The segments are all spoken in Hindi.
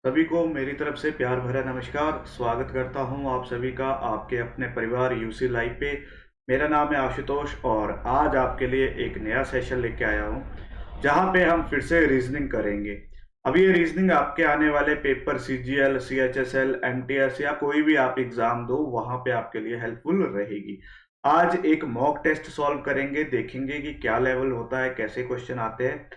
सभी को मेरी तरफ से प्यार भरा नमस्कार। स्वागत करता हूं आप सभी का आपके अपने परिवार यूसी लाइव पे। मेरा नाम है आशुतोष और आज आपके लिए एक नया सेशन लेके आया हूं जहां पे हम फिर से रीजनिंग करेंगे। अब ये रीजनिंग आपके आने वाले पेपर सीजीएल, सीएचएसएल, एमटीएस या कोई भी आप एग्जाम दो वहां पे आपके लिए हेल्पफुल रहेगी। आज एक मॉक टेस्ट सॉल्व करेंगे, देखेंगे कि क्या लेवल होता है, कैसे क्वेश्चन आते हैं।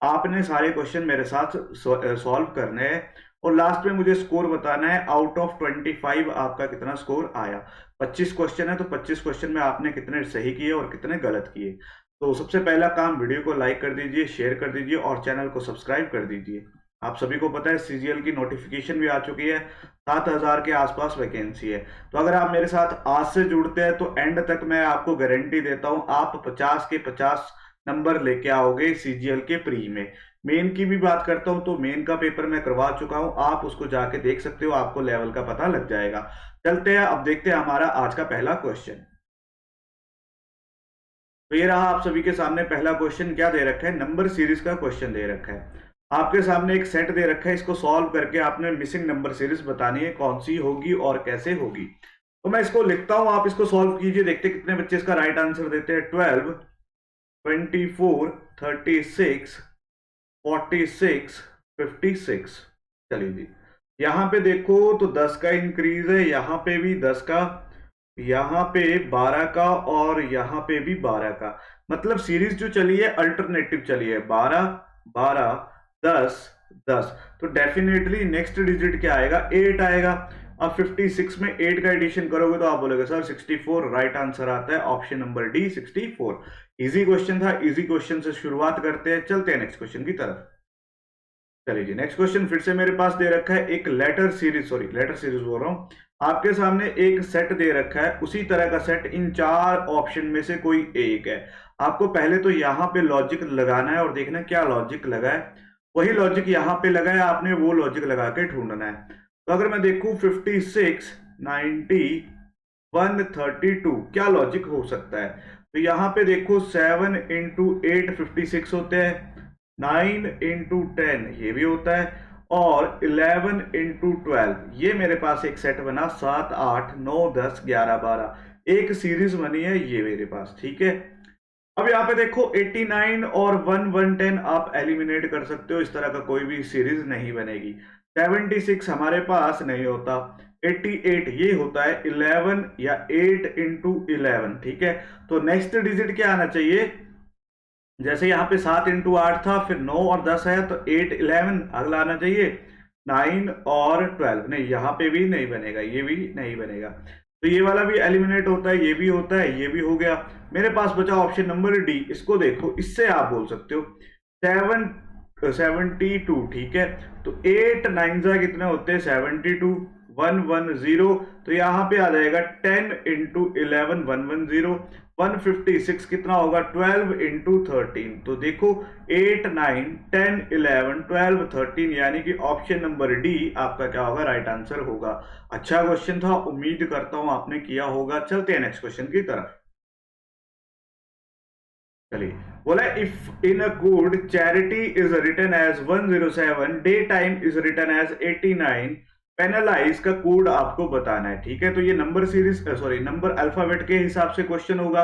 आपने सारे क्वेश्चन मेरे साथ सॉल्व करने हैं और लास्ट में मुझे स्कोर बताना है। आउट ऑफ 25 आपका कितना स्कोर आया। 25 क्वेश्चन है तो 25 क्वेश्चन में आपने कितने सही किए और कितने गलत किए। तो सबसे पहला काम, वीडियो को लाइक कर दीजिए, शेयर कर दीजिए और चैनल को सब्सक्राइब कर दीजिए। आप सभी को पता है सीजीएल की नोटिफिकेशन भी आ चुकी है। 7,000 के आसपास वैकेंसी है। तो अगर आप मेरे साथ आज से जुड़ते हैं तो एंड तक मैं आपको गारंटी देता हूं आप 50 के 50 नंबर लेके आओगे सीजीएल के प्री में। मेन की भी बात करता हूं तो मेन का पेपर मैं करवा चुका हूं, आप उसको जाके देख सकते हो, आपको लेवल का पता लग जाएगा। चलते हैं, अब देखते हैं हमारा आज का पहला क्वेश्चन। तो ये रहा आप सभी के सामने पहला क्वेश्चन। क्या दे रखा है? नंबर सीरीज का क्वेश्चन दे रखा है। आपके सामने एक सेट दे रखा है, इसको सॉल्व करके आपने मिसिंग नंबर सीरीज बतानी है कौन सी होगी और कैसे होगी। तो मैं इसको लिखता हूं, आप इसको सॉल्व कीजिए, देखते कितने बच्चे इसका राइट आंसर देते हैं। 12, 24, 36, 46, 56। चलिए जी, यहां पे देखो तो 10 का इंक्रीज है, यहां पे भी 10 का, यहां पे 12 का और यहां पे भी 12 का। मतलब सीरीज जो चली है अल्टरनेटिव चली है, 12, 12, 10, 10। तो डेफिनेटली नेक्स्ट डिजिट क्या आएगा? 8 आएगा। अब 56 में 8 का एडिशन करोगे तो आप बोलोगे सर 64। राइट आंसर आता है option number D, 64। Easy question था, इजी क्वेश्चन से शुरुआत करते हैं, चलते हैं नेक्स्ट क्वेश्चन की तरफ। चलिए जी, नेक्स्ट क्वेश्चन फिर से मेरे पास दे रखा है एक letter series, sorry letter series बोल रहा हूं। आपके सामने एक सेट दे रखा है, उसी तरह का सेट इन 4 ऑप्शन में से कोई एक है। आपको पहले तो यहां पे लॉजिक लगाना है और देखना है क्या लॉजिक लगा है। वही लॉजिक यहां पे लगा है, आपने वो लॉजिक लगा के ढूंढना है। तो अगर मैं देखूं 56, 90, 132, क्या लॉजिक हो सकता है? तो यहां पे देखो 7 इंटू 8 56 होते हैं, 9 इंटू 10 ये भी होता है, और 11 इंटू 12 ये मेरे पास एक सेट बना। 7, 8, 9, 10, 11, 12 एक सीरीज बनी है ये मेरे पास, ठीक है। अब यहाँ पे देखो 89 और 110 आप एलिमिनेट कर सकते हो, इस तरह का कोई भी सीरीज नहीं बनेगी। 76 हमारे पास नहीं होता। 88 ये होता है 11 या 8 इंटू 11, ठीक है। तो नेक्स्ट डिजिट क्या आना चाहिए? जैसे यहाँ पे 7 इंटू 8 था, फिर 9 और 10 है तो 8, 11 अगला आना चाहिए। 9 और 12 नहीं, यहाँ पे भी नहीं बनेगा, ये भी नहीं बनेगा। तो ये वाला भी एलिमिनेट होता है, ये भी होता है, ये भी हो गया। मेरे पास बचा ऑप्शन नंबर डी। इसको देखो, इससे आप बोल सकते हो 72, ठीक है। तो 8 9 जा कितने होते हैं? 72, 110। तो यहाँ पे आ जाएगा 10 इंटू 11, 110। 156 कितना होगा? 12 इंटू 13। तो देखो 8, 9, 10, 11, 12, 13 यानी कि ऑप्शन नंबर डी आपका क्या होगा? राइट आंसर होगा। अच्छा क्वेश्चन था, उम्मीद करता हूं आपने किया होगा। चलते हैं नेक्स्ट क्वेश्चन की तरफ। चलिए, बोला if in a code charity is written as 107, day time is written as 89, penalise का कोड आपको बताना है, ठीक है। तो ये number series, sorry number alphabet के हिसाब से क्वेश्चन होगा।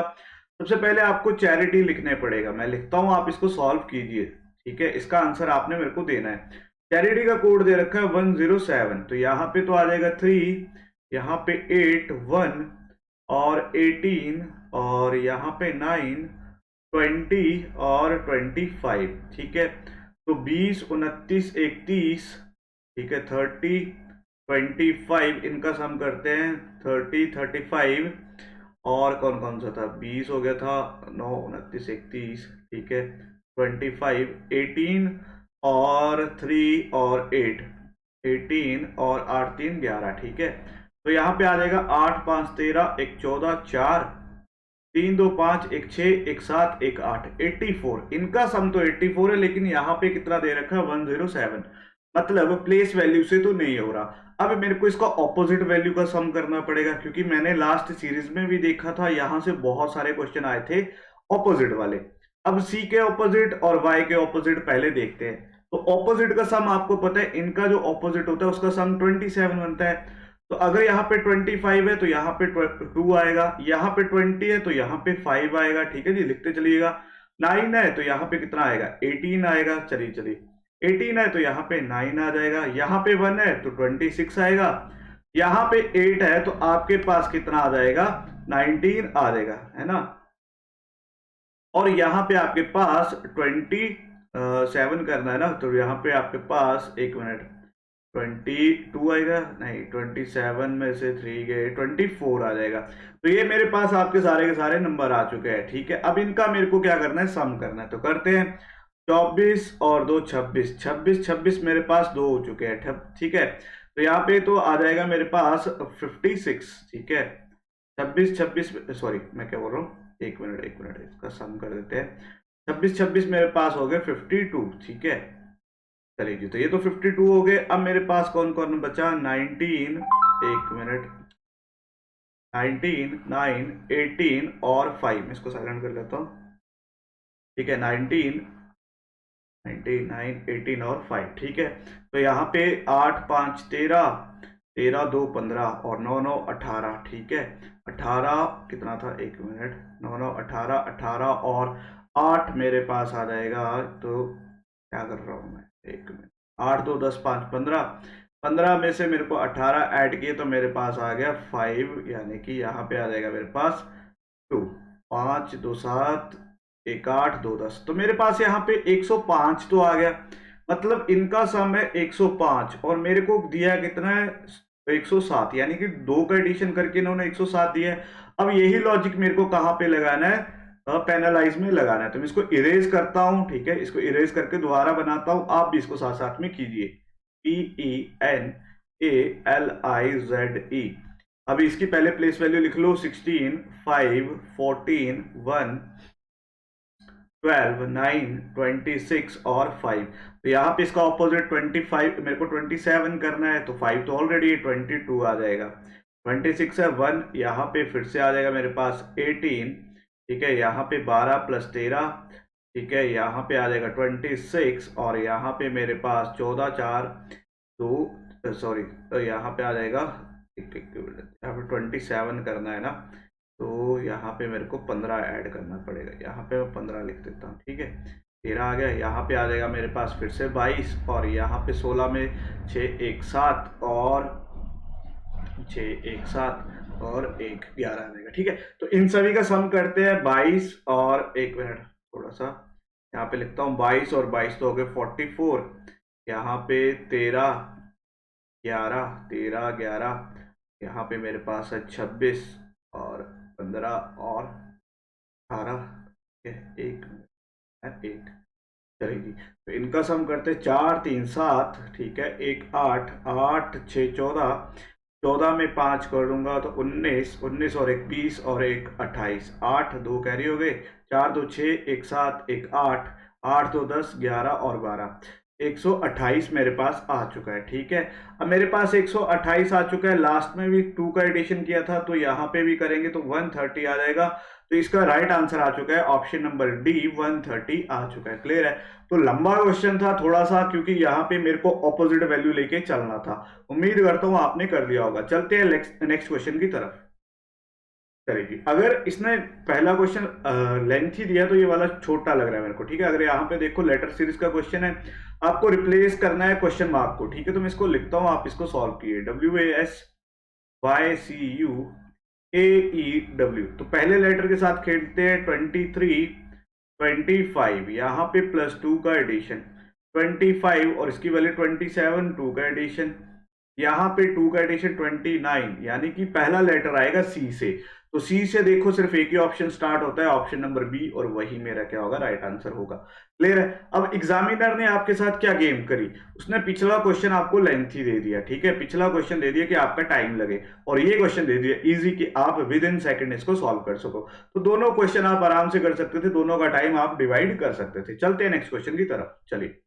सबसे पहले आपको चैरिटी लिखने पड़ेगा, मैं लिखता हूं, आप इसको सॉल्व कीजिए, ठीक है। इसका आंसर आपने मेरे को देना है। चैरिटी का कोड दे रखा है 107, तो यहाँ पे तो आ जाएगा 3, यहाँ पे 8, 1 और 18 और यहाँ पे 9, 20 और 25, ठीक है। तो 20, 29, 31, ठीक है, 30, 25 इनका सम करते हैं। 30, 35 और कौन कौन सा था? 20 हो गया था, 9, 29, 31, ठीक है, 25, 18 और 3 और 8, 18 और 8, 3, 11, ठीक है। तो यहाँ पे आ जाएगा 8, 5, 13, 1, 14, 4, 3, 2, 5, 1, 6, 1, 7, 1, 8, 84। इनका सम तो 84 है, लेकिन यहाँ पे कितना दे रखा है? 107। मतलब प्लेस वैल्यू से तो नहीं हो रहा। अब मेरे को इसका ऑपोजिट वैल्यू का सम करना पड़ेगा, क्योंकि मैंने लास्ट सीरीज में भी देखा था, यहां से बहुत सारे क्वेश्चन आए थे ऑपोजिट वाले। अब सी के ऑपोजिट और वाई के ऑपोजिट पहले देखते हैं। तो ऑपोजिट का सम आपको पता है, इनका जो ऑपोजिट होता है उसका सम 27 बनता है। तो अगर यहाँ पे 25 है तो यहाँ पे 2 आएगा, यहाँ पे 20 है तो यहाँ पे 5 आएगा। ठीक है जी, लिखते चलिएगा। 9 है तो यहाँ पे कितना आएगा, 18 आएगा। चलिए चलिए, 18 है तो यहाँ पे 9 आ जाएगा, यहाँ पे 1 है तो 26 आएगा, यहाँ पे 8 है तो आपके पास कितना आ जाएगा, 19 आ जाएगा, है ना। और यहाँ पे आपके पास 27 करना है ना, तो यहाँ पे आपके पास, एक मिनट, 22 आएगा, नहीं 27 में से 3 गए, 24 आ जाएगा। तो ये मेरे पास आपके सारे के सारे नंबर आ चुके हैं। ठीक है, अब इनका मेरे को क्या करना है, सम करना है, तो करते हैं। 24 और 2 26, 26 26 मेरे पास 2 हो चुके हैं। ठीक है, तो यहाँ पे तो आ जाएगा मेरे पास 56। ठीक है, 26 26, सॉरी मैं क्या बोल रहा हूँ, एक मिनट इसका सम कर देते हैं। 26 26 मेरे पास हो गए 52। ठीक है, चलिए जी, तो ये तो 52 हो गए। अब मेरे पास कौन कौन बचा, 19, एक मिनट, 19 9 18 और 5, इसको साइलेंट कर लेता हूँ। ठीक है, 19 9 18 और 5। ठीक है, तो यहाँ पे 8 5 13, 13 2 15 और 9 9 18। ठीक है, 18 कितना था, एक मिनट, 9 9 18, 18 और 8 मेरे पास आ जाएगा। तो क्या कर रहा हूँ मैं, एक मिनट, 8 2 10 5 15, 15 में से मेरे को 18 ऐड किए तो मेरे पास आ गया 5, यानी कि यहाँ पे आ जाएगा मेरे पास 2। 5 2 7, 1 8 2 10, तो मेरे पास यहाँ पे 105 तो आ गया। मतलब इनका सम है 105 और मेरे को दिया कितना है, 107, यानी कि 2 का एडिशन करके इन्होंने 107 दिया है। अब यही लॉजिक मेरे को कहाँ पे लगाना है, पेनलाइज में लगाना है। तो मैं इसको इरेज करता हूं। ठीक है, इसको इरेज करके दोबारा बनाता हूं, आप भी इसको साथ साथ में कीजिए। PENALIZE। अभी इसकी पहले प्लेस वैल्यू लिख लो, 16 5 14 1 12 9 26 और 5। तो यहाँ पे इसका ऑपोजिट 25, मेरे को 27 करना है, तो 5 तो ऑलरेडी 22 आ जाएगा। 26 है 1, यहाँ पे फिर से आ जाएगा मेरे पास 18। ठीक है, यहाँ पे 12 प्लस 13। ठीक है, यहाँ पे आ जाएगा 26 और यहाँ पे मेरे पास 14 4 2, सॉरी, तो यहाँ पे आ जाएगा, यहाँ पे 27 करना है ना, तो यहाँ पे मेरे को 15 ऐड करना पड़ेगा। यहाँ पे मैं 15 लिख देता हूँ। ठीक है, 13 आ गया, यहाँ पे आ जाएगा मेरे पास फिर से 22 और यहाँ पे 16 में 6 1 7 और 6 1 7 और 1 11 आ जाएगा। ठीक है, तो इन सभी का सम करते हैं 22 और, एक मिनट थोड़ा सा यहाँ पे लिखता हूँ, 22 और 22 तो हो गए 44। यहाँ पे 13 11 13 11, यहाँ पे मेरे पास है 26 और 15 और 18। एक एक, चलेगी। तो इनका सम करते 4 3 7। ठीक है, 1 8 8 6 14, 14 में 5 करूंगा तो 19 19 और 1 20 और 1 28, 8 2 कैरी हो गए, 4 2 6 1 7 1 8, 8 2 10 11 और 12, 128 मेरे पास आ चुका है। ठीक है, अब मेरे पास 128 आ चुका है। लास्ट में भी 2 का एडिशन किया था, तो यहाँ पे भी करेंगे तो 130 आ जाएगा। तो इसका राइट आंसर आ चुका है ऑप्शन नंबर डी, 130 आ चुका है। क्लियर है, तो लंबा क्वेश्चन था थोड़ा सा, क्योंकि यहाँ पे मेरे को ऑपोजिट वैल्यू लेके चलना था। उम्मीद करता हूँ आपने कर लिया होगा। चलते हैं नेक्स्ट क्वेश्चन की तरफ। चलिए, अगर इसने पहला क्वेश्चन लेंथी दिया तो ये वाला छोटा लग रहा है मेरे को। ठीक है, अगर यहाँ पे देखो लेटर सीरीज का क्वेश्चन है, आपको रिप्लेस करना है क्वेश्चन मार्क को। ठीक है, तो मैं इसको लिखता हूँ, आप इसको सॉल्व कीजिए। WASYCUAEW, तो पहले लेटर के साथ खेलते हैं। 23 25, यहाँ पे +2 का एडिशन, 25 और इसकी वैल्यू 27, 2 का एडिशन, यहाँ पे 2 का एडिशन 29, यानी कि पहला लेटर आएगा सी से। तो सी से देखो सिर्फ एक ही ऑप्शन स्टार्ट होता है, ऑप्शन नंबर बी, और वही मेरा क्या होगा, राइट आंसर होगा। क्लियर है। अब एग्जामिनर ने आपके साथ क्या गेम करी, उसने पिछला क्वेश्चन आपको लेंथी दे दिया। ठीक है, पिछला क्वेश्चन दे दिया कि आपका टाइम लगे, और ये क्वेश्चन दे दिया इजी कि आप विद इन सेकंड इसको सॉल्व कर सको। तो दोनों क्वेश्चन आप आराम से कर सकते थे, दोनों का टाइम आप डिवाइड कर सकते थे। चलते हैं नेक्स्ट क्वेश्चन की तरफ। चलिए,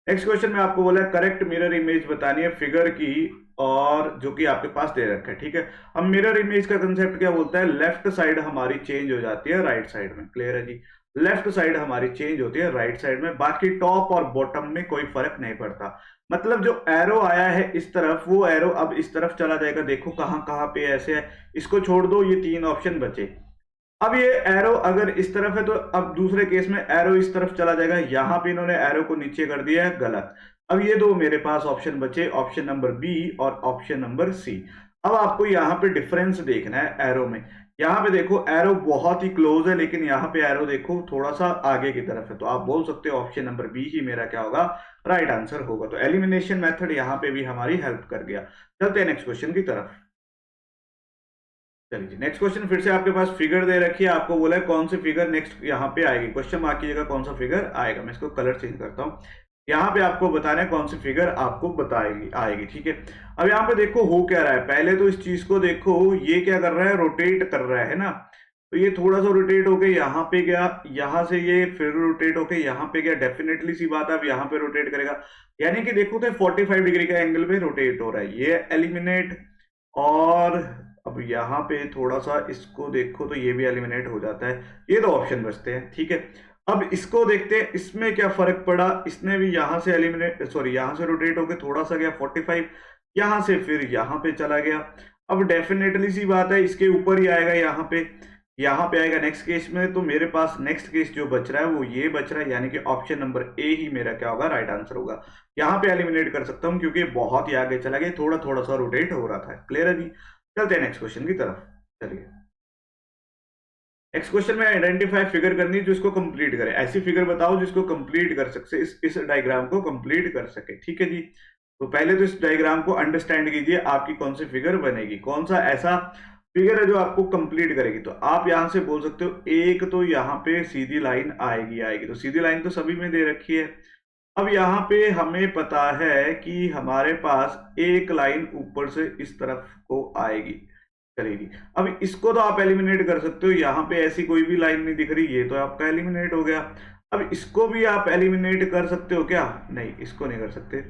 नेक्स्ट क्वेश्चन में आपको बोला है करेक्ट मिरर इमेज बतानी है फिगर की, और जो कि आपके पास दे रखा है। ठीक है, अब मिरर इमेज का कंसेप्ट क्या बोलता है, लेफ्ट साइड हमारी चेंज हो जाती है राइट साइड में। क्लियर है जी। लेफ्ट साइड हमारी चेंज होती है राइट साइड में, बाकी टॉप और बॉटम में कोई फर्क नहीं पड़ता। मतलब जो एरो आया है इस तरफ, वो एरो अब इस तरफ चला जाएगा। देखो कहाँ कहाँ पे ऐसे है, इसको छोड़ दो, ये 3 ऑप्शन बचे। अब ये एरो अगर इस तरफ है तो अब दूसरे केस में एरो इस तरफ चला जाएगा। यहां पे इन्होंने एरो को नीचे कर दिया है, गलत। अब ये दो मेरे पास ऑप्शन बचे, ऑप्शन नंबर बी और ऑप्शन नंबर सी। अब आपको यहाँ पे डिफरेंस देखना है एरो में। यहाँ पे देखो एरो बहुत ही क्लोज है, लेकिन यहाँ पे एरो देखो थोड़ा सा आगे की तरफ है, तो आप बोल सकते हो ऑप्शन नंबर बी ही मेरा क्या होगा, राइट आंसर होगा। तो एलिमिनेशन मेथड यहाँ पे भी हमारी हेल्प कर गया। चलते हैं नेक्स्ट क्वेश्चन की तरफ। चलिए नेक्स्ट क्वेश्चन फिर से आपके पास फिगर दे रखी है, आपको बोला है कौन सी फिगर नेक्स्ट यहाँ पे आएगी। क्वेश्चन मार्क कीजिएगा कौन सा फिगर आएगा। मैं इसको कलर चेंज करता हूँ। यहाँ पे आपको बताना है कौन सी फिगर आपको बताएगी आएगी, ठीक है। अब यहाँ पे देखो हो क्या रहा है, पहले तो इस चीज को देखो, ये क्या कर रहा है, रोटेट कर रहा है ना। तो ये थोड़ा सा रोटेट होके यहाँ पे गया, यहाँ से ये फिर रोटेट होके यहाँ पे गया। डेफिनेटली सी बात है अब यहाँ पे रोटेट करेगा, यानी कि देखो तो 45 डिग्री का एंगल पे रोटेट हो रहा है। ये एलिमिनेट, और अब यहाँ पे थोड़ा सा इसको देखो तो ये भी एलिमिनेट हो जाता है। ये दो ऑप्शन बचते हैं, ठीक है। अब इसको देखते हैं, इसमें क्या फर्क पड़ा। इसने भी यहाँ से एलिमिनेट, सॉरी यहाँ से रोटेट होके थोड़ा सा गया 45, यहाँ से फिर यहाँ पे चला गया। अब डेफिनेटली सी बात है इसके ऊपर ही आएगा, यहाँ पे आएगा नेक्स्ट केस में। तो मेरे पास नेक्स्ट केस जो बच रहा है वो ये बच रहा है, यानी कि ऑप्शन नंबर ए ही मेरा क्या होगा, राइट आंसर होगा। यहाँ पे एलिमिनेट कर सकता हूँ क्योंकि बहुत ही आगे चला गया, थोड़ा थोड़ा सा रोटेट हो रहा था। क्लियर है जी। चलते हैं नेक्स्ट क्वेश्चन की तरफ। चलिए नेक्स्ट क्वेश्चन में आइडेंटिफाई फिगर करनी है जो इसको कंप्लीट करे। ऐसी फिगर बताओ जिसको कंप्लीट कर सके, इस डायग्राम को कंप्लीट कर सके, ठीक है जी। तो पहले तो इस डायग्राम को अंडरस्टैंड कीजिए, आपकी कौन सी फिगर बनेगी, कौन सा ऐसा फिगर है जो आपको कंप्लीट करेगी। तो आप यहां से बोल सकते हो, एक तो यहाँ पे सीधी लाइन आएगी, तो सीधी लाइन तो सभी में दे रखी है। अब यहाँ पे हमें पता है कि हमारे पास एक लाइन ऊपर से इस तरफ को आएगी, करेगी। अब इसको तो आप एलिमिनेट कर सकते हो, यहाँ पे ऐसी कोई भी लाइन नहीं दिख रही, ये तो आपका एलिमिनेट हो गया। अब इसको भी आप एलिमिनेट कर सकते हो क्या, नहीं इसको नहीं कर सकते।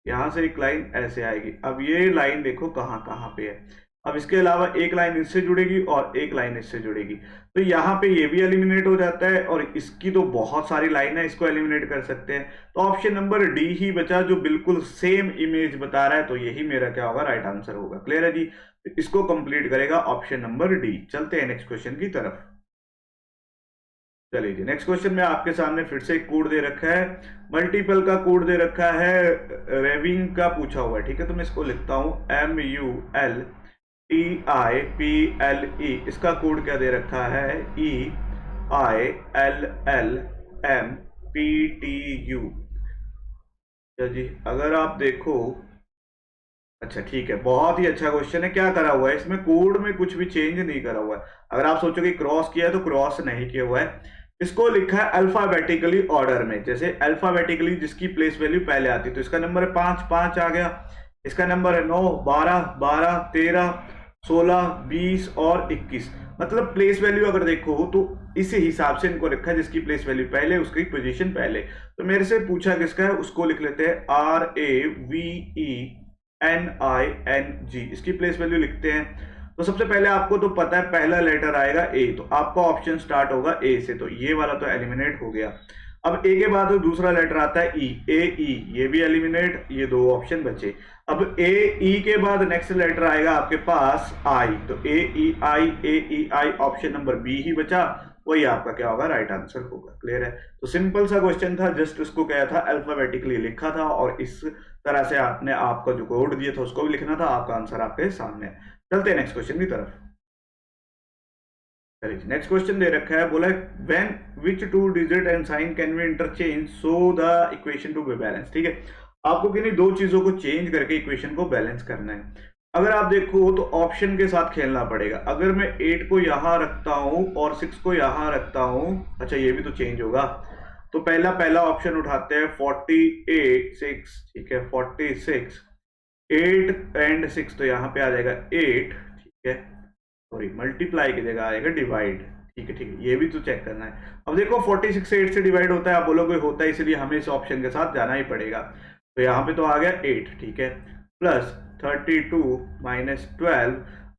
यहाँ से एक लाइन ऐसे आएगी, अब ये लाइन देखो कहाँ कहाँ पे है। अब इसके अलावा एक लाइन इससे जुड़ेगी और एक लाइन इससे जुड़ेगी, तो यहाँ पे ये भी एलिमिनेट हो जाता है। और इसकी तो बहुत सारी लाइन है, इसको एलिमिनेट कर सकते हैं। तो ऑप्शन नंबर डी ही बचा जो बिल्कुल सेम इमेज बता रहा है, तो यही मेरा क्या होगा, राइट आंसर होगा। क्लियर है जी। इसको कंप्लीट करेगा ऑप्शन नंबर डी। चलते हैं नेक्स्ट क्वेश्चन की तरफ। चलिए जी नेक्स्ट क्वेश्चन में आपके सामने फिर से एक कोड दे रखा है, मल्टीपल का कोड दे रखा है, रेविंग का पूछा हुआ है, ठीक है। तो मैं इसको लिखता हूं MULTIPLE। इसका कोड क्या दे रखा है, EILLMPTU। जी अगर आप देखो, अच्छा ठीक है, बहुत ही अच्छा क्वेश्चन है। क्या करा हुआ है इसमें, कोड में कुछ भी चेंज नहीं करा हुआ है। अगर आप सोचोगे क्रॉस किया है तो क्रॉस नहीं किया हुआ है, इसको लिखा है अल्फाबेटिकली ऑर्डर में। जैसे अल्फाबेटिकली जिसकी प्लेस वैल्यू पहले आती है, तो इसका नंबर है 5, 5 आ गया। इसका नंबर है 9, 12, 12, 13, 16, 20 और 21। मतलब प्लेस वैल्यू अगर देखो तो इसी हिसाब से इनको रखा है, जिसकी प्लेस वैल्यू पहले उसकी पोजीशन पहले। तो मेरे से पूछा किसका है, उसको लिख लेते हैं RAVENING, इसकी प्लेस वैल्यू लिखते हैं। तो सबसे पहले आपको तो पता है पहला लेटर आएगा ए, तो आपका ऑप्शन स्टार्ट होगा ए से, तो ये वाला तो एलिमिनेट हो गया। अब ए के बाद तो दूसरा लेटर आता है ई, ए ई, ये भी एलिमिनेट, ये दो ऑप्शन बचे। अब ए ई के बाद नेक्स्ट लेटर आएगा आपके पास आई, तो ए ई आई ऑप्शन नंबर बी ही बचा, वही आपका क्या होगा, राइट आंसर होगा। क्लियर है। तो सिंपल सा क्वेश्चन था, जस्ट उसको क्या था, अल्फाबेटिकली लिखा था, और इस तरह से आपने आपका जो कोड दिया था उसको भी लिखना था। आपका आंसर आपके सामने। चलते हैं नेक्स्ट क्वेश्चन की तरफ। चलिए नेक्स्ट क्वेश्चन दे रखा है, बोला when which two digit and sign can be interchange so the equation to be balance. ठीक है, आपको किन्हीं दो चीजों को चेंज करके इक्वेशन को बैलेंस करना है। अगर आप देखो तो ऑप्शन के साथ खेलना पड़ेगा। अगर मैं 8 को यहां रखता हूं और 6 को यहां रखता हूं, अच्छा ये भी तो चेंज होगा। तो पहला ऑप्शन उठाते हैं 48 6, ठीक है 46, 8 एंड 6, तो यहाँ पे आ जाएगा 8, ठीक है, सॉरी मल्टीप्लाई की जगह आएगा डिवाइड, ठीक है ठीक है, ये भी तो चेक करना है। अब देखो 46 से 8 से डिवाइड होता है, आप बोलोगे होता है, इसलिए हमें इस ऑप्शन के साथ जाना ही पड़ेगा। तो यहाँ पे तो आ गया 8, ठीक है, प्लस 32 माइनस 12,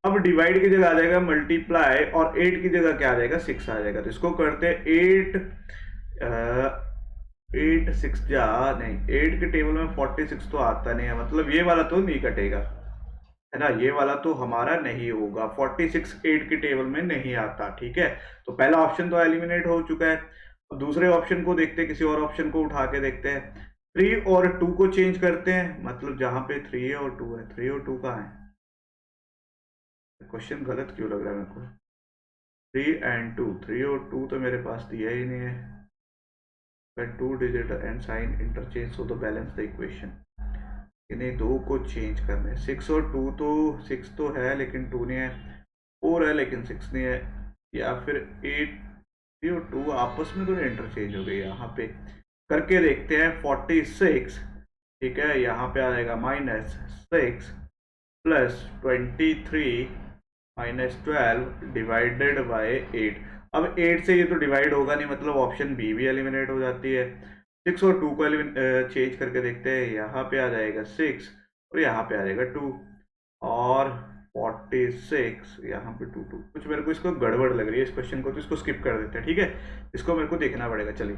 अब डिवाइड की जगह आ जाएगा मल्टीप्लाई, और 8 की जगह क्या आ जाएगा, 6 आ जाएगा। तो इसको करते हैं 8, 8 6 जा नहीं, 8 के टेबल में 46 तो आता नहीं है, मतलब ये वाला तो नहीं कटेगा, है ना, ये वाला तो हमारा नहीं होगा। 46 8 के टेबल में नहीं आता, ठीक है। तो पहला ऑप्शन तो एलिमिनेट हो चुका है। अब दूसरे ऑप्शन को देखते हैं, किसी और ऑप्शन को उठा के देखते हैं। 3 और 2 को चेंज करते हैं, मतलब जहां पे 3 है और 2 है, 3 और 2 कहाँ है, क्वेश्चन गलत क्यों लग रहा है मेरे को। 3 एंड 2, 3 और 2 तो मेरे पास दिया ही नहीं है। when two digit and sign interchange so the balance the equation, इन्हें दो को चेंज करना है। 6 और 2 तो 6 तो है लेकिन 2 नहीं है, 4 है लेकिन 6 नहीं है, या फिर 8 और 2 आपस में तो इंटरचेंज हो गई। यहाँ पे करके देखते हैं 46, ठीक है, यहाँ पे आ जाएगा -6 प्लस 23 -12 डिवाइडेड बाय 8। अब 8 से ये तो डिवाइड होगा नहीं, मतलब ऑप्शन बी भी एलिमिनेट हो जाती है। 6 और 2 को चेंज करके देखते हैं, यहाँ पे आ जाएगा 6 और यहाँ पे आ जाएगा 2, और 46 यहाँ पे 2 2, कुछ मेरे को इसको गड़बड़ लग रही है इस क्वेश्चन को, तो इसको स्किप कर देते हैं, ठीक है, इसको मेरे को देखना पड़ेगा। चलिए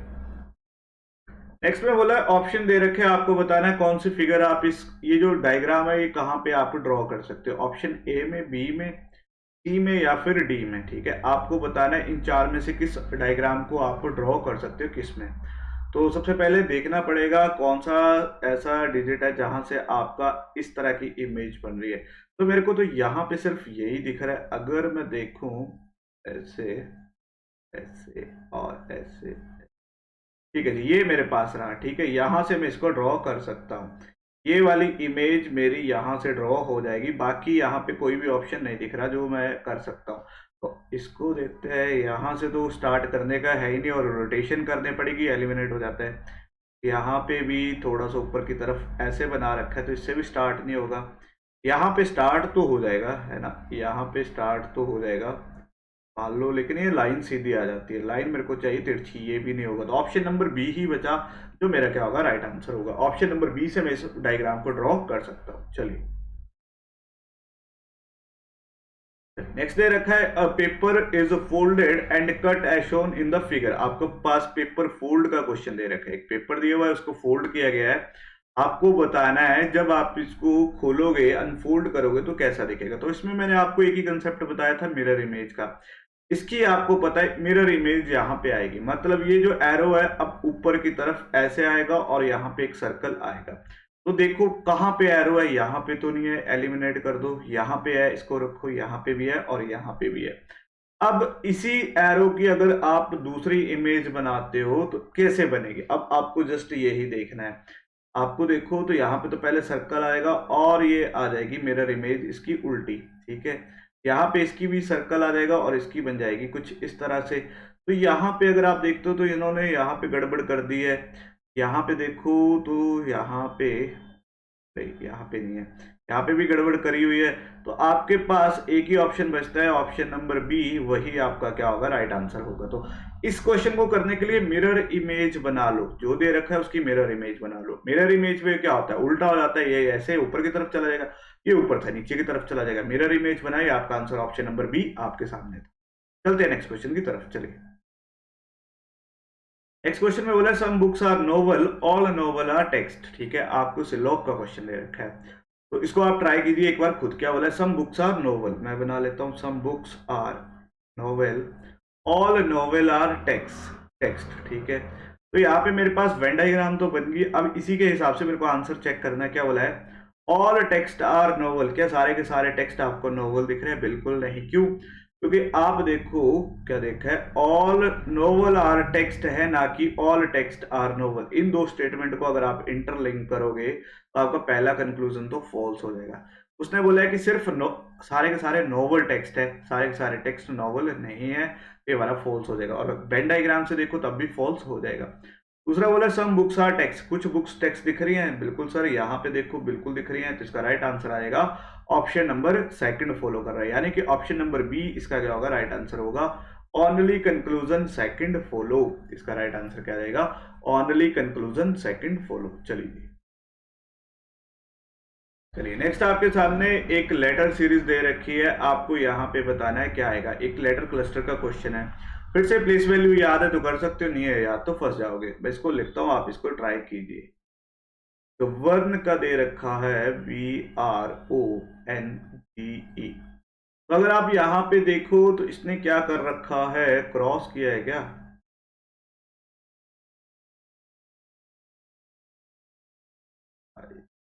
नेक्स्ट में बोला ऑप्शन दे रखे हैं, आपको बताना है कौन सी फिगर आप इस, ये जो डायग्राम है ये कहाँ पे आप ड्रॉ कर सकते हो, ऑप्शन ए में, बी में, सी में या फिर डी में, ठीक है। आपको बताना है इन चार में से किस डायग्राम को आप ड्रॉ कर सकते हो, किस में। तो सबसे पहले देखना पड़ेगा कौन सा ऐसा डिजिट है जहां से आपका इस तरह की इमेज बन रही है। तो मेरे को तो यहाँ पे सिर्फ यही दिख रहा है। अगर मैं देखूं ऐसे, ऐसे और ऐसे, ठीक है जी, ये मेरे पास रहा, ठीक है, यहां से मैं इसको ड्रॉ कर सकता हूँ। ये वाली इमेज मेरी यहां से ड्रॉ हो जाएगी, बाकी यहाँ पे कोई भी ऑप्शन नहीं दिख रहा जो मैं कर सकता हूँ। तो इसको देखते हैं, यहाँ से तो स्टार्ट करने का है ही नहीं, और रोटेशन करने पड़ेगी, एलिमिनेट हो जाता है। यहाँ पे भी थोड़ा सा ऊपर की तरफ ऐसे बना रखा है तो इससे भी स्टार्ट नहीं होगा। यहाँ पे स्टार्ट तो हो जाएगा, है ना, यहाँ पे स्टार्ट तो हो जाएगा मान लो, लेकिन ये लाइन सीधी आ जाती है, लाइन मेरे को चाहिए तिरछी, ये भी नहीं होगा। तो ऑप्शन नंबर बी ही बचा जो मेरा क्या होगा, राइट आंसर होगा। ऑप्शन नंबर बी से मैं इस डायग्राम को ड्रॉ कर सकता हूँ। चलिए नेक्स्ट दे रखा है, a paper is folded and cut as shown in the figure. आपको पास पेपर फोल्ड का क्वेश्चन दे रखा है, एक पेपर दिया हुआ है उसको फोल्ड किया गया है, आपको बताना है जब आप इसको खोलोगे, अनफोल्ड करोगे तो कैसा दिखेगा। तो इसमें मैंने आपको एक ही कंसेप्ट बताया था मिरर इमेज का। इसकी आपको पता है मिरर इमेज यहाँ पे आएगी, मतलब ये जो एरो है अब ऊपर की तरफ ऐसे आएगा और यहाँ पे एक सर्कल आएगा। तो देखो कहाँ पे एरो है, यहाँ पे तो नहीं है, एलिमिनेट कर दो, यहाँ पे है, इसको रखो, यहाँ पे भी है और यहाँ पे भी है। अब इसी एरो की अगर आप दूसरी इमेज बनाते हो तो कैसे बनेगी, अब आपको जस्ट यही देखना है। आपको देखो तो यहाँ पे तो पहले सर्कल आएगा और ये आ जाएगी मिरर इमेज इसकी उल्टी, ठीक है। यहाँ पे इसकी भी सर्कल आ जाएगा और इसकी बन जाएगी कुछ इस तरह से। तो यहाँ पे अगर आप देखते हो तो इन्होंने यहाँ पे गड़बड़ कर दी है। यहाँ पे देखो तो यहाँ पे नहीं, यहाँ पे नहीं है, यहाँ पे भी गड़बड़ करी हुई है। तो आपके पास एक ही ऑप्शन बचता है, ऑप्शन नंबर बी, वही आपका क्या होगा, राइट आंसर होगा। तो इस क्वेश्चन को करने के लिए मिरर इमेज बना लो, जो दे रखा है उसकी मिरर इमेज बना लो। मिरर इमेज में क्या होता है, उल्टा हो जाता है, ये ऐसे ऊपर की तरफ चला जाएगा, ये ऊपर था नीचे की तरफ चला जाएगा। मिरर इमेज बनाइए, आपका आंसर ऑप्शन नंबर बी आपके सामने था। चलते हैं नेक्स्ट क्वेश्चन की तरफ। चलिए नेक्स्ट क्वेश्चन में बोला some books are novel, all novel are text, ठीक है, आपको सिलॉग का क्वेश्चन दे रखा है। तो इसको आप ट्राई कीजिए एक बार खुद। क्या बोला है, सम बुक्स आर नोवेल, मैं बना लेता हूं, some books are novel, all novel are text, text, ठीक है। तो यहाँ पे मेरे पास वेन डायग्राम तो बन गई। अब इसी के हिसाब से मेरे को आंसर चेक करना है। क्या बोला है, ऑल टेक्स्ट आर नोवेल, क्या सारे के सारे टेक्स्ट आपको नोवेल दिख रहे हैं, बिल्कुल नहीं। क्यों, क्योंकि आप देखो क्या देखा है, ऑल नोवेल आर टेक्स्ट है, ना कि ऑल टेक्स्ट आर नोवेल। इन दो स्टेटमेंट को अगर आप इंटरलिंक करोगे तो आपका पहला कंक्लूजन तो फॉल्स हो जाएगा। उसने बोला है कि सिर्फ सारे के सारे नोवेल टेक्स्ट है, सारे के सारे टेक्स्ट नोवेल नहीं है, ये वाला फॉल्स हो जाएगा। और वेन डायग्राम से देखो तब भी फॉल्स हो जाएगा। दूसरा बोला सम बुक्स आर टेक्स्ट, कुछ बुक्स टेक्स्ट दिख रही हैं, बिल्कुल सर, यहाँ पे देखो बिल्कुल दिख रही हैं। तो इसका राइट आंसर आएगा ऑप्शन नंबर सेकंड फॉलो कर रहा है, यानी कि ऑप्शन नंबर बी इसका क्या होगा, राइट आंसर होगा। ओनली कंक्लूजन सेकंड फॉलो, इसका राइट आंसर क्या रहेगा, ओनली कंक्लूजन सेकंड फॉलो। चलिए चलिए नेक्स्ट आपके सामने एक लेटर सीरीज दे रखी है, आपको यहाँ पे बताना है क्या आएगा। एक लेटर क्लस्टर का क्वेश्चन है। फिर से प्लेस वैल्यू याद है तो कर सकते हो, नहीं है याद तो फंस जाओगे। मैं इसको लिखता हूँ, आप इसको ट्राई कीजिए। तो वर्ण का दे रखा है VRONGE। तो अगर आप यहाँ पे देखो तो इसने क्या कर रखा है, क्रॉस किया है क्या?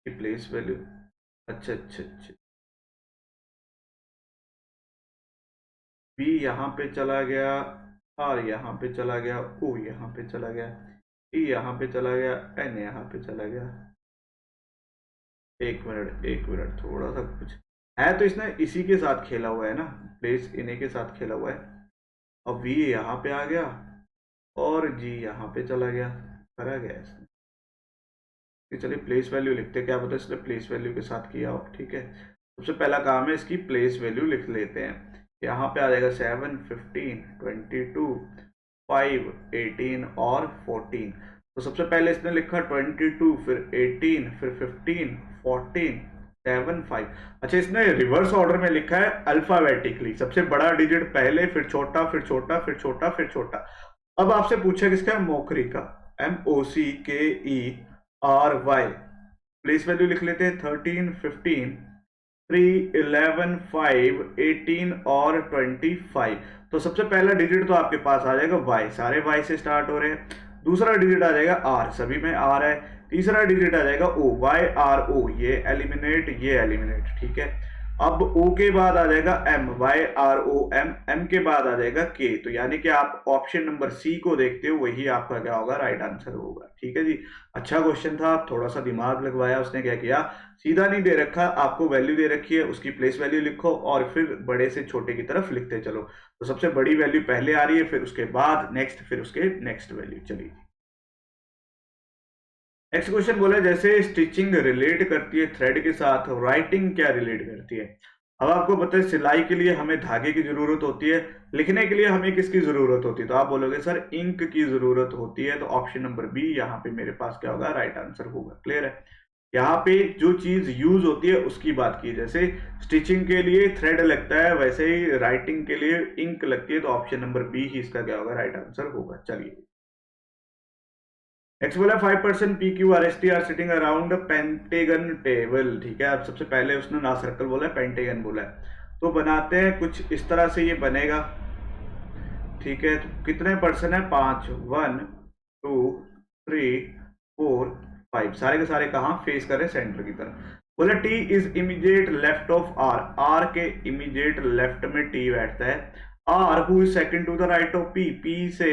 प्लेस वैल्यू, अच्छा अच्छा अच्छा, बी यहाँ पे चला गया, आर यहाँ पे चला गया, ओ यहाँ पे चला गया, ई यहाँ पे चला गया, एन यहाँ पे चला गया। एक मिनट एक मिनट, थोड़ा सा कुछ है तो इसने इसी के साथ खेला हुआ है ना, प्लेस इन्हीं के साथ खेला हुआ है। अब वी यहाँ पे आ गया और जी यहाँ पे चला गया, करा गया इसने। चलिए प्लेस वैल्यू लिखते, क्या पता इसने प्लेस वैल्यू के साथ किया हो। ठीक है, सबसे पहला काम है इसकी प्लेस वैल्यू लिख लेते हैं। यहाँ पे आ जाएगा 7, 15, 22, 5, 18 और 14। तो सबसे पहले इसने लिखा 22, फिर 18, फिर 15, 14, 7, 5। अच्छा, इसने रिवर्स ऑर्डर में लिखा है अल्फाबेटिकली, सबसे बड़ा डिजिट पहले, फिर छोटा, फिर छोटा, फिर छोटा, फिर छोटा। अब आपसे पूछा किसका, मोकरी का, MOCKERY। प्लेस वैल्यू लिख लेते हैं 13, 15, 3, 11, 5, 18 और 25। तो सबसे पहला डिजिट तो आपके पास आ जाएगा y, सारे y से स्टार्ट हो रहे हैं। दूसरा डिजिट आ जाएगा r, सभी में r है। तीसरा डिजिट आ जाएगा o, YRO, ये एलिमिनेट, ये एलिमिनेट। ठीक है, अब O के बाद आ जाएगा M, YROM, M के बाद आ जाएगा K। तो यानी कि आप ऑप्शन नंबर C को देखते हो, वही आपका क्या होगा, राइट आंसर होगा। ठीक है जी, अच्छा क्वेश्चन था, थोड़ा सा दिमाग लगवाया उसने। क्या किया, सीधा नहीं दे रखा, आपको वैल्यू दे रखी है, उसकी प्लेस वैल्यू लिखो और फिर बड़े से छोटे की तरफ लिखते चलो। तो सबसे बड़ी वैल्यू पहले आ रही है, फिर उसके बाद नेक्स्ट, फिर उसके नेक्स्ट वैल्यू। चलिए नेक्स्ट क्वेश्चन बोला, जैसे स्टिचिंग रिलेट करती है थ्रेड के साथ, राइटिंग क्या रिलेट करती है। अब आपको पता है सिलाई के लिए हमें धागे की जरूरत होती है, लिखने के लिए हमें किसकी जरूरत होती है, तो आप बोलोगे सर इंक की जरूरत होती है। तो ऑप्शन नंबर बी यहाँ पे मेरे पास क्या होगा, राइट आंसर होगा। क्लियर है, यहाँ पे जो चीज यूज होती है उसकी बात की, जैसे स्टिचिंग के लिए थ्रेड लगता है, वैसे ही राइटिंग के लिए इंक लगती है। तो ऑप्शन नंबर बी ही इसका क्या होगा, राइट आंसर होगा। चलिए नेक्स्ट बोला 5% PQRST are sitting around pentagon table. ठीक है, अब सबसे पहले उसने ना सर्कल बोला है, पेंटेगन बोला है, तो बनाते हैं कुछ इस तरह से, ये बनेगा। ठीक है, तो कितने पर्सन है, 5, 1, 2, 3, 4, 5, सारे के सारे कहाँ फेस करें, सेंटर की तरफ। बोला T is immediate left of R, R के इमीडिएट लेफ्ट में T बैठता है। R who is second to the right of P, P से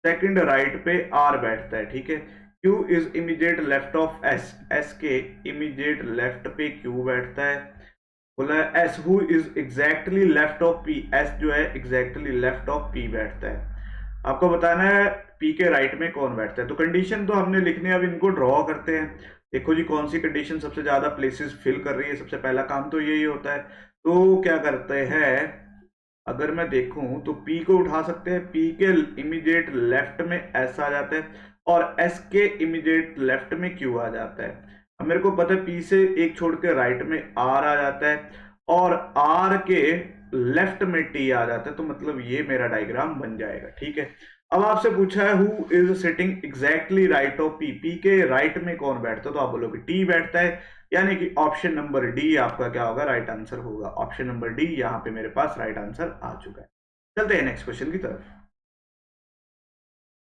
सेकंड राइट पे R बैठता है। ठीक है, Q is immediate left of S, S के इमीडिएट लेफ्ट पे Q बैठता है। बोला है S who is exactly left of P, S जो है एग्जैक्टली लेफ्ट ऑफ P बैठता है। आपको बताना है P के राइट में कौन बैठता है। तो कंडीशन तो हमने लिखने, अब इनको ड्रॉ करते हैं। देखो जी, कौन सी कंडीशन सबसे ज्यादा प्लेसेस फिल कर रही है, सबसे पहला काम तो यही होता है। तो क्या करते हैं, अगर मैं देखूं तो P को उठा सकते हैं, P के इमीडिएट लेफ्ट में S आ जाता है और S के इमीडिएट लेफ्ट में Q आ जाता है। अब मेरे को पता है P से एक छोड़ के राइट में R आ जाता है और R के लेफ्ट में T आ जाता है, तो मतलब ये मेरा डायग्राम बन जाएगा। ठीक है, अब आपसे पूछा है who is sitting exactly right of P, P के राइट में कौन बैठता है, तो आप बोलोगे T बैठता है, यानी कि ऑप्शन नंबर डी आपका क्या होगा, राइट आंसर होगा। ऑप्शन नंबर डी यहाँ पे मेरे पास राइट आंसर आ चुका है। चलते हैं नेक्स्ट क्वेश्चन की तरफ।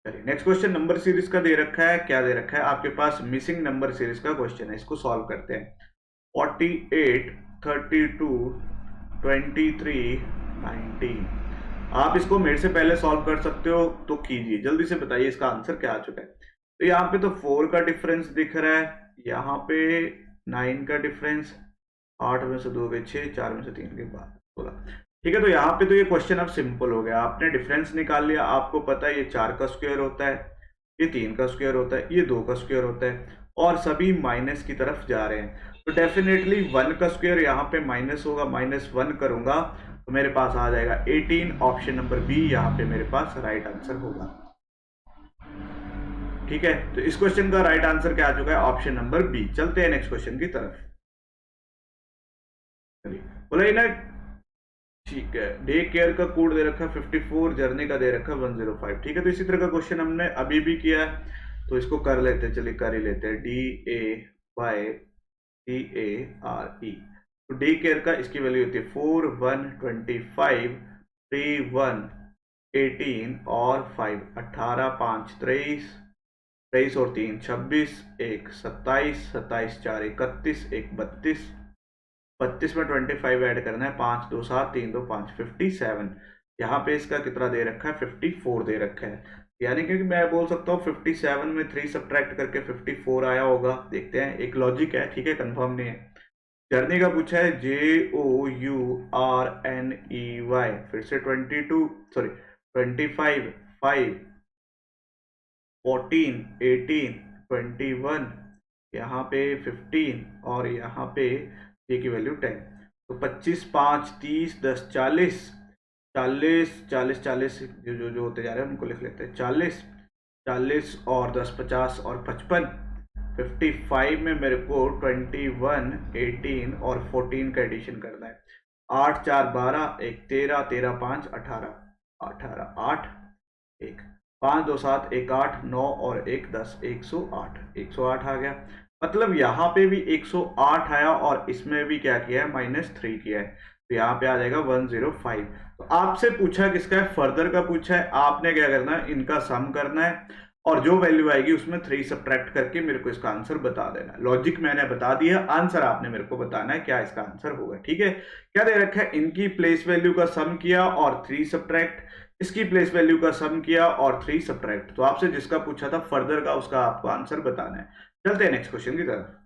चलिए नेक्स्ट क्वेश्चन नंबर सीरीज का दे रखा है, क्या दे रखा है आपके पास, मिसिंग नंबर सीरीज का क्वेश्चन है। इसको सॉल्व करते हैं। 48, 32, 23, 19। आप इसको मेरे से पहले सॉल्व कर सकते हो तो कीजिए, जल्दी से बताइए इसका आंसर क्या आ चुका है। तो यहाँ पे तो 4 का डिफरेंस दिख रहा है, यहाँ पे 9 का डिफरेंस, 8 में से 2 गए 6, 4 में से 3 के बाद 16। ठीक है, तो यहाँ पे तो ये क्वेश्चन अब सिंपल हो गया, आपने डिफरेंस निकाल लिया। आपको पता है ये 4 का स्क्वायर होता है, ये 3 का स्क्वायर होता है, ये 2 का स्क्वायर होता है और सभी माइनस की तरफ जा रहे हैं। तो डेफिनेटली 1 का स्क्वायर यहाँ पे माइनस होगा, -1 करूंगा तो मेरे पास आ जाएगा 18। ऑप्शन नंबर बी यहाँ पे मेरे पास राइट आंसर होगा। ठीक है, तो इस क्वेश्चन का राइट आंसर क्या आ चुका है, ऑप्शन नंबर बी। चलते हैं नेक्स्ट क्वेश्चन की तरफ। बोला ये ना, ठीक है, डे केयर का कोड दे रखा है 54, जर्नी का दे रखा है 105। ठीक है, तो इसी तरह का क्वेश्चन हमने अभी भी किया है, तो इसको कर लेते हैं, चलिए कर ही लेते हैं। DAYCARE, तो डे केयर का इसकी वैल्यू होती है 4, 1, 25, 3, 1, 18 और 5 18, 5 23, 23 और 3 26, 1 27, 27 4 31, 1 32, 32 में 25 ऐड करना है, 5 2 7 3 2 5 57। यहाँ पे इसका कितना दे रखा है, 54 दे रखा है। यानी कि मैं बोल सकता हूँ 57 में 3 सब्ट्रैक्ट करके 54 आया होगा। देखते हैं, एक लॉजिक है, ठीक है, कंफर्म नहीं है। जर्नी का पूछा है JOURNEY, फिर से 22 सॉरी 25 5 14 18 21, यहाँ पे 15 और यहाँ पे ये की वैल्यू 10। तो 25 5 30 10 40 40 40 40 जो जो जो होते जा रहे हैं उनको लिख लेते हैं। 40 40 और 10 50 और 55। 55 में मेरे को 21 18 और 14 का एडिशन करना है। 8 4 12, 1 13 13 5 18 18 8 1 5 2 7 1 8 9 और 1 10 108 108 आ गया। मतलब यहाँ पे भी 108 आया और इसमें भी क्या किया है, -3 किया है, तो यहाँ पे आ जाएगा 105। तो आपसे पूछा किसका है, फर्दर का पूछा है। आपने क्या करना है, इनका सम करना है और जो वैल्यू आएगी उसमें 3 सब्ट्रैक्ट करके मेरे को इसका आंसर बता देना है। लॉजिक मैंने बता दिया, आंसर आपने मेरे को बताना है क्या इसका आंसर होगा। ठीक है, क्या दे रखा है, इनकी प्लेस वैल्यू का सम किया और 3 सब्ट्रैक्ट, इसकी प्लेस वैल्यू का सम किया और 3 सब्ट्रैक्ट। तो आपसे जिसका पूछा था फर्दर का, उसका आपको आंसर बताना है। चलते हैं नेक्स्ट क्वेश्चन की तरफ।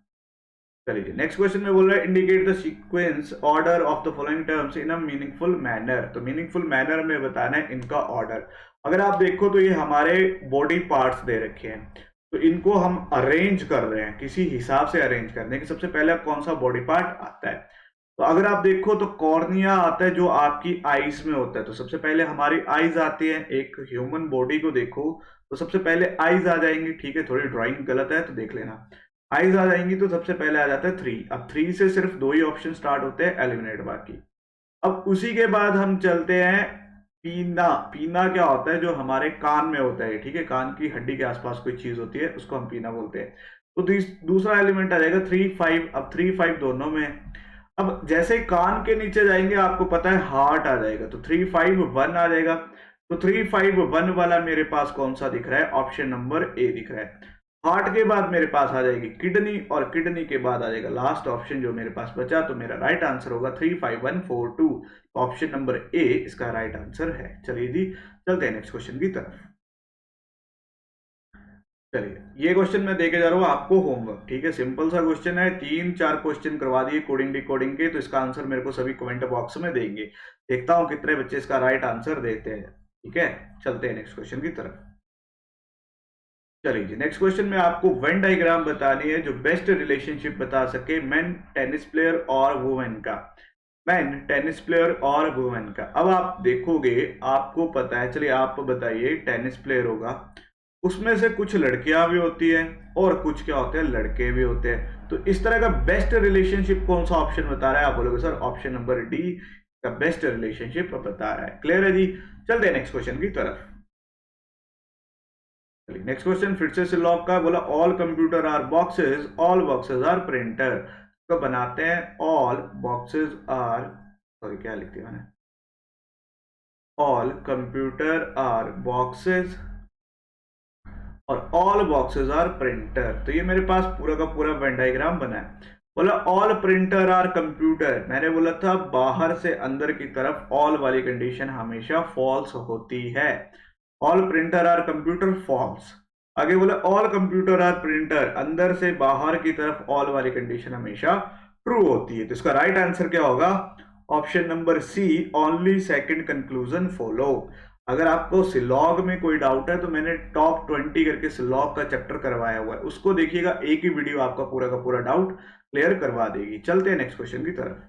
चलिए, नेक्स्ट क्वेश्चन में बोल रहा है indicate the sequence order of the following terms in a meaningful manner. तो मीनिंगफुल मैनर में बताना है इनका ऑर्डर। अगर आप देखो तो ये हमारे बॉडी पार्ट्स दे रखे हैं, तो इनको हम अरेंज कर रहे हैं, किसी हिसाब से अरेंज करने कि सबसे पहले कौन सा बॉडी पार्ट आता है। तो अगर आप देखो तो कॉर्निया आता है जो आपकी आईज में होता है, तो सबसे पहले हमारी आईज आती है। एक ह्यूमन बॉडी को देखो तो सबसे पहले आईज आ जाएंगी। ठीक है, थोड़ी ड्राइंग गलत है तो देख लेना। आईज आ जाएंगी तो सबसे पहले आ जाता है 3। अब 3 से सिर्फ 2 ही ऑप्शन स्टार्ट होते हैं, एलिमिनेट बाकी। अब उसी के बाद हम चलते हैं पीना। पीना क्या होता है, जो हमारे कान में होता है। ठीक है, कान की हड्डी के आसपास कोई चीज होती है, उसको हम पीना बोलते हैं। तो दूसरा एलिमेंट आ जाएगा 3 5। अब 3 5 दोनों में। अब जैसे कान के नीचे जाएंगे आपको पता है हार्ट आ जाएगा, तो 3 5 1 आ जाएगा। तो 3 5 1 वाला मेरे पास कौन सा दिख रहा है, ऑप्शन नंबर ए दिख रहा है। हार्ट के बाद मेरे पास आ जाएगी किडनी और किडनी के बाद आ जाएगा लास्ट ऑप्शन जो मेरे पास बचा। तो मेरा राइट आंसर होगा 3 5 1 4 2। ऑप्शन नंबर ए इसका राइट आंसर है। चलिए जी, चलते हैं नेक्स्ट क्वेश्चन की तरफ। चलिए, ये क्वेश्चन मैं देके जा रहा हूँ आपको होमवर्क। ठीक है, सिंपल सा क्वेश्चन है, 3-4 क्वेश्चन करवा दिए कोडिंग डिकोडिंग के, तो इसका आंसर मेरे को सभी कमेंट बॉक्स में देंगे। देखता हूँ कितने बच्चे इसका राइट आंसर देते हैं। ठीक है, चलते हैं नेक्स्ट क्वेश्चन की तरफ। चलिए, नेक्स्ट क्वेश्चन में आपको वेन डायग्राम बतानी है जो बेस्ट रिलेशनशिप बता सके मैन टेनिस प्लेयर और वुमेन का। मैन टेनिस प्लेयर और वुमेन का। अब आप देखोगे, आपको पता है, चलिए आप बताइए, टेनिस प्लेयर होगा, उसमें से कुछ लड़कियां भी होती है और कुछ क्या होते हैं, लड़के भी होते हैं। तो इस तरह का बेस्ट रिलेशनशिप कौन सा ऑप्शन बता रहा है, आप बोलोगे सर ऑप्शन नंबर डी का बेस्ट रिलेशनशिप बता रहा है। क्लियर है जी, चलते हैं नेक्स्ट क्वेश्चन की तरफ। नेक्स्ट क्वेश्चन फिर से सिलॉग का, बोला all computer are boxes, all boxes are printer. तो बनाते हैं ऑल बॉक्सेस आर, सॉरी क्या लिखते हैं मैंने, ऑल कंप्यूटर आर बॉक्सेस और ऑल बॉक्सेस आर प्रिंटर। तो ये मेरे पास पूरा का पूरा वेन डायग्राम बना है। बोला ऑल प्रिंटर आर कंप्यूटर, मैंने बोला था बाहर से अंदर की तरफ ऑल वाली कंडीशन हमेशा फॉल्स होती है। All printer are computer false. आगे बोला ऑल कंप्यूटर आर प्रिंटर, अंदर से बाहर की तरफ ऑल वाली कंडीशन हमेशा ट्रू होती है। तो इसका राइट आंसर क्या होगा, option number C, only second conclusion follow. अगर आपको सिलॉग में कोई डाउट है तो मैंने टॉप 20 करके सिलॉग का चैप्टर करवाया हुआ है, उसको देखिएगा, एक ही वीडियो आपका पूरा का पूरा डाउट क्लियर करवा देगी। चलते हैं नेक्स्ट क्वेश्चन की तरफ।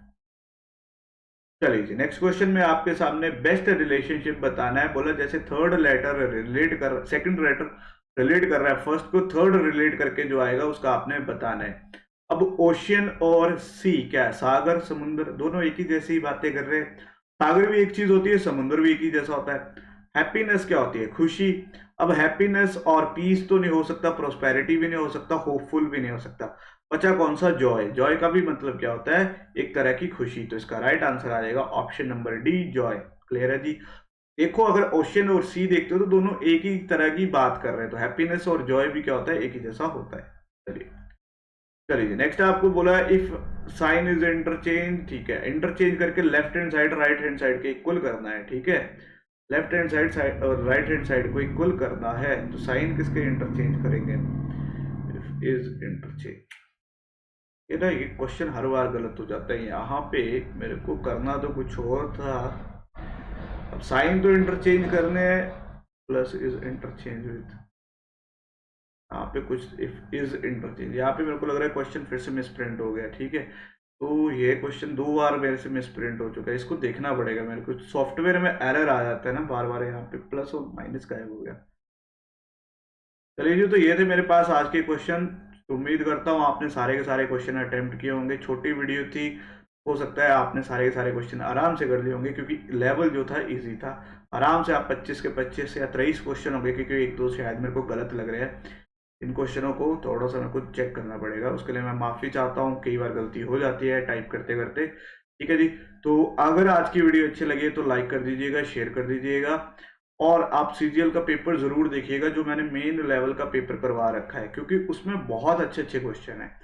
चलिए, नेक्स्ट क्वेश्चन में आपके सामने बेस्ट रिलेशनशिप बताना है। बोला जैसे थर्ड लेटर रिलेट कर, सेकंड लेटर रिलेट कर रहा है फर्स्ट को, थर्ड रिलेट करके जो आएगा उसका आपने बताना है। अब ओशियन और सी क्या है, सागर समुद्र, दोनों एक ही जैसी ही बातें कर रहे हैं। सागर भी एक चीज होती है, समुद्र भी एक ही जैसा होता है। हैप्पीनेस क्या होती है, खुशी। अब हैप्पीनेस और पीस तो नहीं हो सकता, प्रोस्पेरिटी भी नहीं हो सकता, होपफुल भी नहीं हो सकता। बचा कौन सा, जॉय। जॉय का भी मतलब क्या होता है, एक तरह की खुशी। तो इसका राइट आंसर आ जाएगा option number D, Joy. Clear है जी। देखो अगर ओशियन और सी देखते हो तो दोनों एक ही तरह की बात कर रहे हैं, तो हैप्पीनेस और जॉय भी क्या होता है, एक ही जैसा होता है। चलिए चलिए आपको बोला इफ साइन इज इंटरचेंज, ठीक है, इंटरचेंज करके left hand side right hand side के इक्वल करना है, ठीक है। लेफ्ट हैंड साइड और राइट हैंड साइड को इक्वल करना है, तो साइन किसके इंटरचेंज करेंगे, इफ इज इंटरचेंज। ये ना, ये क्वेश्चन हर बार गलत हो जाता है, यहाँ पे मेरे को करना तो कुछ और था। अब साइन तो इंटरचेंज करने हैं, प्लस इज इंटरचेंज विद, यहाँ पे कुछ इफ इज इंटरचेंज, यहाँ पे मेरे को लग रहा है क्वेश्चन फिर से मिस प्रिंट हो गया, ठीक है। तो ये क्वेश्चन 2 बार मेरे से मिस प्रिंट हो चुका है, इसको देखना पड़ेगा मेरे को, सॉफ्टवेयर में एरर आ जाता है ना बार बार, यहाँ पे प्लस और माइनस गायब हो गया। चलिए जी, तो ये थे मेरे पास आज के क्वेश्चन। उम्मीद करता हूँ आपने सारे के सारे क्वेश्चन अटेम्प्ट किए होंगे, छोटी वीडियो थी, हो सकता है आपने सारे के सारे क्वेश्चन आराम से कर लिए होंगे, क्योंकि लेवल जो था इजी था। आराम से आप 25 के 25 या 23 क्वेश्चन होंगे, क्योंकि एक दो शायद मेरे को गलत लग रहे हैं। इन क्वेश्चनों को थोड़ा सा मेरे को चेक करना पड़ेगा, उसके लिए मैं माफ़ी चाहता हूँ, कई बार गलती हो जाती है टाइप करते करते। ठीक है जी। तो अगर आज की वीडियो अच्छी लगी है तो लाइक कर दीजिएगा, शेयर कर दीजिएगा, और आप सीजीएल का पेपर जरूर देखिएगा, जो मैंने मेन लेवल का पेपर करवा रखा है, क्योंकि उसमें बहुत अच्छे अच्छे क्वेश्चन हैं।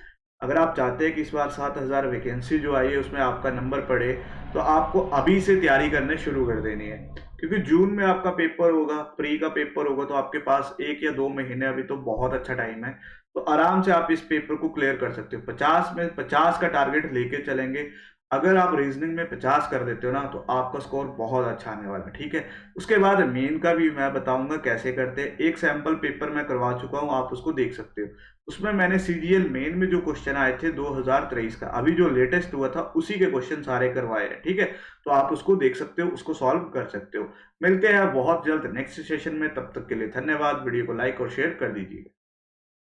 अगर आप चाहते हैं कि इस बार 7,000 वैकेंसी जो आई है उसमें आपका नंबर पड़े, तो आपको अभी से तैयारी करने शुरू कर देनी है, क्योंकि जून में आपका पेपर होगा, प्री का पेपर होगा, तो आपके पास 1 या 2 महीने, अभी तो बहुत अच्छा टाइम है। तो आराम से आप इस पेपर को क्लियर कर सकते हो, 50 में 50 का टारगेट लेके चलेंगे। अगर आप रीजनिंग में 50 कर देते हो ना, तो आपका स्कोर बहुत अच्छा आने वाला है, ठीक है। उसके बाद मेन का भी मैं बताऊंगा कैसे करते हैं, एक सैंपल पेपर मैं करवा चुका हूँ, आप उसको देख सकते हो। उसमें मैंने सीजीएल मेन में जो क्वेश्चन आए थे 2023 का, अभी जो लेटेस्ट हुआ था उसी के क्वेश्चन सारे करवाए हैं, ठीक है। तो आप उसको देख सकते हो, उसको सॉल्व कर सकते हो। मिलते हैं बहुत जल्द नेक्स्ट सेशन में, तब तक के लिए धन्यवाद। वीडियो को लाइक और शेयर कर दीजिएगा।